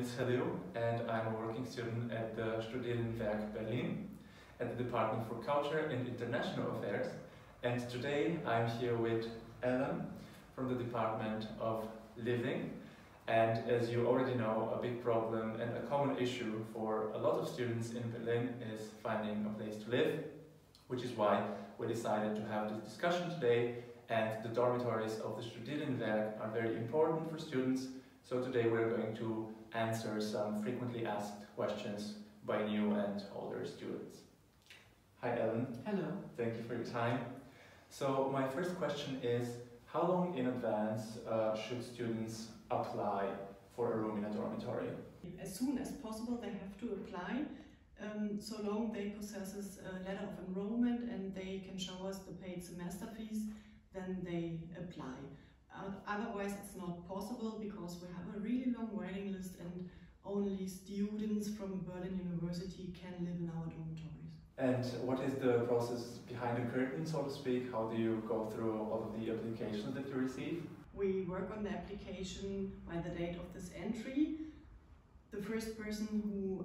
is Khalil and I'm a working student at the studierendenWERK Berlin at the Department for Culture and International Affairs, and today I'm here with Ellen from the Department of Living. And as you already know, a big problem and a common issue for a lot of students in Berlin is finding a place to live, which is why we decided to have this discussion today. And the dormitories of the studierendenWERK are very important for students. So today we're going to answer some frequently asked questions by new and older students. Hi Ellen. Hello. Thank you for your time. So my first question is, how long in advance should students apply for a room in a dormitory? As soon as possible they have to apply, so long they possess a letter of enrollment and they can show us the paid semester fees, then they apply. Otherwise it's not possible because we have a really long waiting list and only students from Berlin University can live in our dormitories. And what is the process behind the curtain, so to speak? How do you go through all of the applications that you receive? We work on the application by the date of this entry. The first person who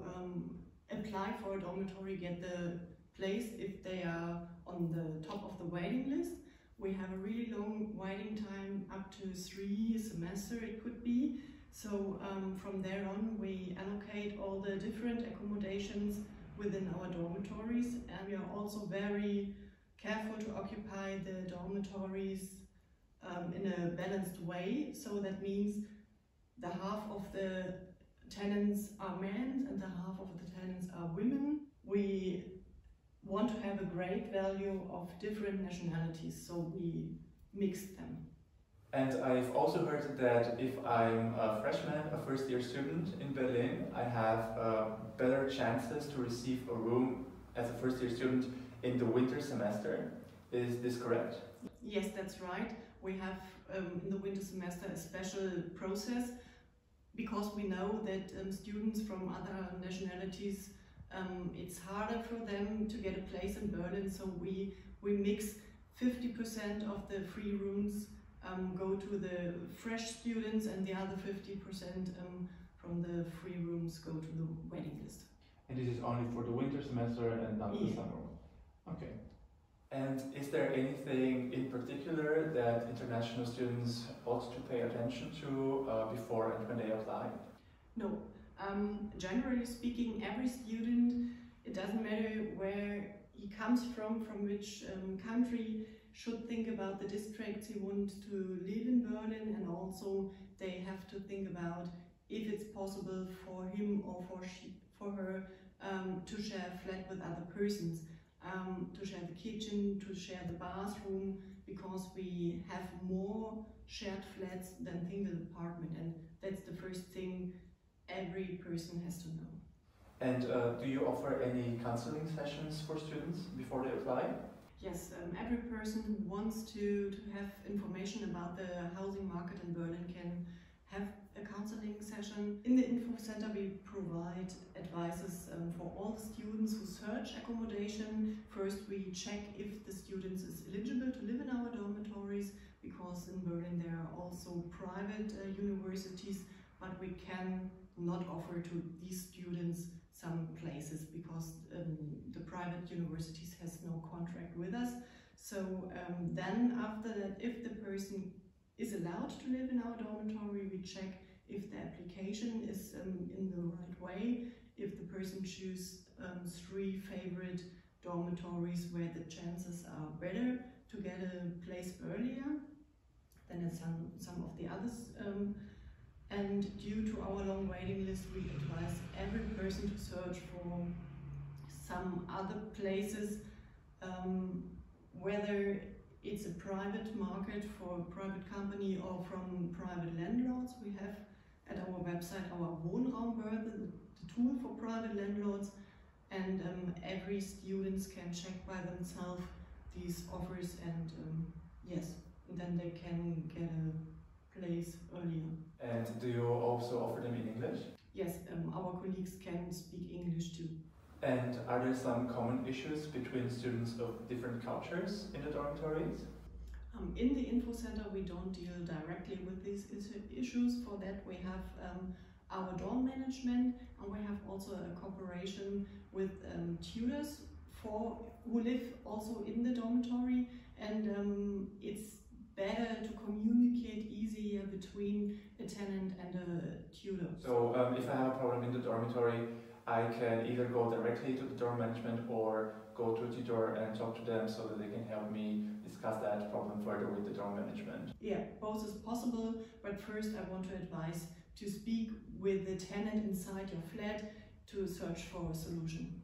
apply for a dormitory get the place if they are on the top of the waiting list. We have a really long waiting time, up to 3 semesters it could be. So from there on we allocate all the different accommodations within our dormitories, and we are also very careful to occupy the dormitories in a balanced way. So that means the half of the tenants are men and the half of the tenants are women. We want to have a great value of different nationalities, so we mix them. And I've also heard that if I'm a freshman, a first-year student in Berlin, I have better chances to receive a room as a first-year student in the winter semester. Is this correct? Yes, that's right. We have in the winter semester a special process because we know that students from other nationalities, it's harder for them to get a place in Berlin, so we mix 50% of the free rooms go to the fresh students and the other 50% from the free rooms go to the waiting list. And this is only for the winter semester and not the summer one? Okay. And is there anything in particular that international students ought to pay attention to before and when they apply? No. Generally speaking, every student, it doesn't matter where he comes from which country, should think about the districts he wants to live in Berlin, and also they have to think about if it's possible for him or for her to share a flat with other persons, to share the kitchen, to share the bathroom, because we have more shared flats than single apartment, and that's the first thing every person has to know. And do you offer any counseling sessions for students before they apply? Yes, every person who wants to have information about the housing market in Berlin can have a counseling session. In the info center we provide advices for all the students who search accommodation. First we check if the student is eligible to live in our dormitories, because in Berlin there are also private universities, but we can not offer to these students some places because the private universities has no contract with us. So then after that, if the person is allowed to live in our dormitory, we check if the application is in the right way, if the person chooses 3 favorite dormitories where the chances are better to get a place earlier than some of the others. And due to our long waiting list, we advise every person to search for some other places, whether it's a private market for a private company or from private landlords. We have at our website our Wohnraumbörse, the tool for private landlords, and every student can check by themselves these offers, and yes, and then they can get a place earlier. And do you also offer them in English? Yes, our colleagues can speak English too. And are there some common issues between students of different cultures in the dormitories? In the info center we don't deal directly with these issues. For that we have our dorm management, and we have also a cooperation with tutors who live also in the dormitory, and it's better to communicate easier between a tenant and a tutor. So if I have a problem in the dormitory, I can either go directly to the dorm management or go to a tutor and talk to them so that they can help me discuss that problem further with the dorm management. Yeah, both is possible, but first I want to advise to speak with the tenant inside your flat to search for a solution.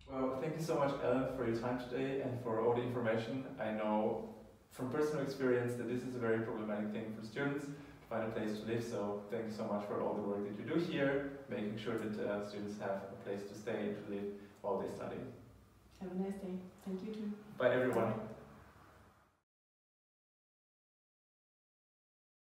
Well, thank you so much, Ellen, for your time today and for all the information. I know from personal experience that this is a very problematic thing for students to find a place to live, so thank you so much for all the work that you do here, making sure that students have a place to stay and to live while they study. Have a nice day. Thank you too. Bye everyone. Bye.